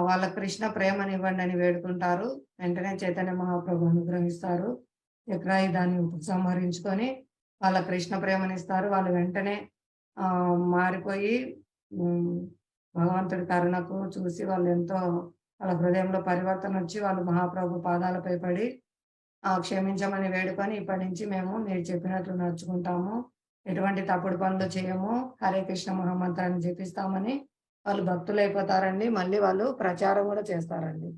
వాళ్ళ కృష్ణ ప్రేమనివ్వండి అని వేడుకుంటారు. వెంటనే చైతన్య మహాప్రభు అనుగ్రహిస్తారు. చక్రాయుధాన్ని ఉపసంహరించుకొని వాళ్ళ కృష్ణ ప్రేమనిస్తారు. వాళ్ళు వెంటనే మారిపోయి హ్మ్. భగవంతుడి కరుణకు చూసి వాళ్ళెంతో వాళ్ళ హృదయంలో పరివర్తనొచ్చి వాళ్ళు మహాప్రభు పాదాలపై పడి క్షమించమని వేడుకొని ఇప్పటి నుంచి మేము మీరు చెప్పినట్లు నడుచుకుంటాము. ఎటువంటి తప్పుడు పనులు చేయము. హరే కృష్ణ మహామంత్రాన్ని జపిస్తామని వాళ్ళు భక్తులైపోతారండి. మళ్ళీ వాళ్ళు ప్రచారం గూడా చేస్తారండి.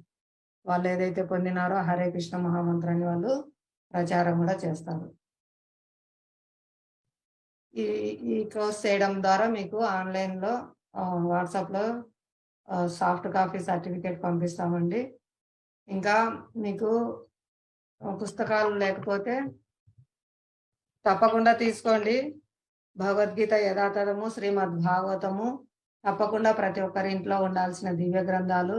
వాళ్ళేదైతే పొందినారో హరే కృష్ణ మహామంత్రాన్ని వాళ్ళు ప్రచారం గూడా చేస్తారు. ఈ ఈ కోర్స్ చేయడం ద్వారా మీకు ఆన్‌లైన్‌లో వాట్సాప్‌లో సాఫ్ట్ కాపీ సర్టిఫికేట్ పంపిస్తామండి. ఇంకా మీకు పుస్తకాలు లేకపోతే తప్పకుండా తీసుకోండి. భగవద్గీత యథాతథము, శ్రీమద్ భాగవతము తప్పకుండా ప్రతి ఒక్కరి ఇంట్లో ఉండాల్సిన దివ్య గ్రంథాలు.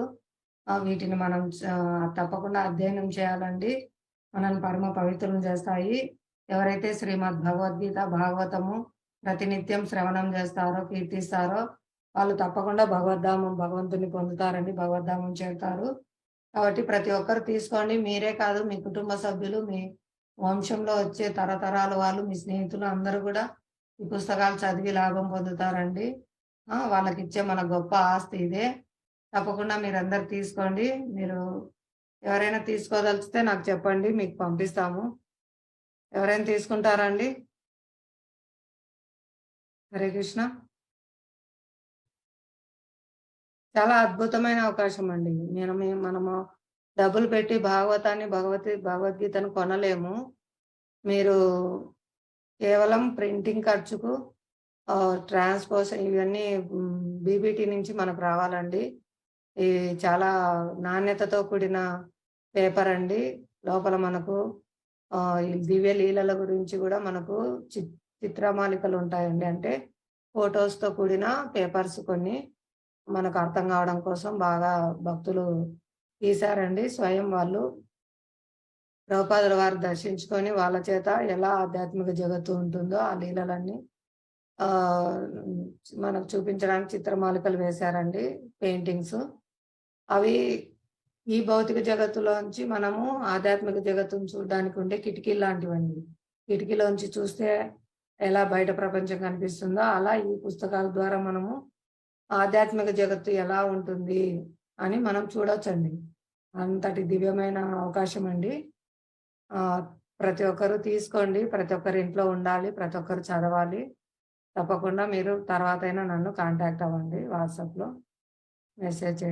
వీటిని మనం తప్పకుండా అధ్యయనం చేయాలండి. మనల్ని పరమ పవిత్రులను చేస్తాయి. ఎవరైతే శ్రీమద్ భగవద్గీత, భాగవతము ప్రతినిత్యం శ్రవణం చేస్తారో, కీర్తిస్తారో వాళ్ళు తప్పకుండా భగవంతుని పొందుతారండి. భగవద్ధామం చేరుతారు. కాబట్టి ప్రతి ఒక్కరు తీసుకోండి. మీరే కాదు మీ కుటుంబ సభ్యులు, మీ వంశంలో వచ్చే తరతరాల వాళ్ళు, మీ స్నేహితులు అందరూ గూడా ఈ పుస్తకాలు చదివి లాభం పొందుతారండి. వాళ్ళకిచ్చే మన గొప్ప ఆస్తి ఇదే. తప్పకుండా మీరందరూ తీసుకోండి. మీరు ఎవరైనా తీసుకోదలిచితే నాకు చెప్పండి. మీకు పంపిస్తాము. ఎవరైనా తీసుకుంటారా అండి? హరే కృష్ణ. చాలా అద్భుతమైన అవకాశం అండి. మనము డబ్బులు పెట్టి భాగవతాన్ని, భగవద్గీతను కొనలేము. మీరు కేవలం ప్రింటింగ్ ఖర్చుకు ట్రాన్స్‌పోర్షన్ ఇవన్నీ బీబీటీ నుంచి మనకు రావాలండి. ఇది చాలా నాణ్యతతో కూడిన పేపర్ అండి. లోపల మనకు ఈ దివ్య లీలల గురించి గూడా మనకు చిత్రమాలికలు ఉంటాయండి. అంటే ఫోటోస్‌తో కూడిన పేపర్స్ కొన్ని మనకు అర్థం కావడం కోసం బాగా భక్తులు తీశారండి. స్వయం వాళ్ళు ప్రభుపాదుల వారు దర్శించుకొని వాళ్ళ చేత ఎలా ఆధ్యాత్మిక జగత్తు ఉంటుందో ఆ లీలలన్నీ ఆహ్, మనకు చూపించడానికి చిత్రమాలికలు వేశారండి. పెయింటింగ్స్. అవి ఈ భౌతిక జగత్తులోంచి మనము ఆధ్యాత్మిక జగత్తును చూడడానికి ఉండే కిటికీల్లాంటివండి. కిటికీలోంచి చూస్తే ఎలా బయట ప్రపంచం కనిపిస్తుందో, అలా ఈ పుస్తకాల ద్వారా మనము ఆధ్యాత్మిక జగత్తు ఎలా ఉంటుంది అని మనం చూడొచ్చండి. అంతటి దివ్యమైన అవకాశం అండి. ఆహ్, ప్రతి ఒక్కరు తీసుకోండి. ప్రతి ఒక్కరి ఇంట్లో ఉండాలి. ప్రతి ఒక్కరు చదవాలి. తప్పకుండా మీరు తర్వాతైనా నన్ను కాంటాక్ట్ అవ్వండి. వాట్సాప్‌లో మెసేజ్ చేయండి.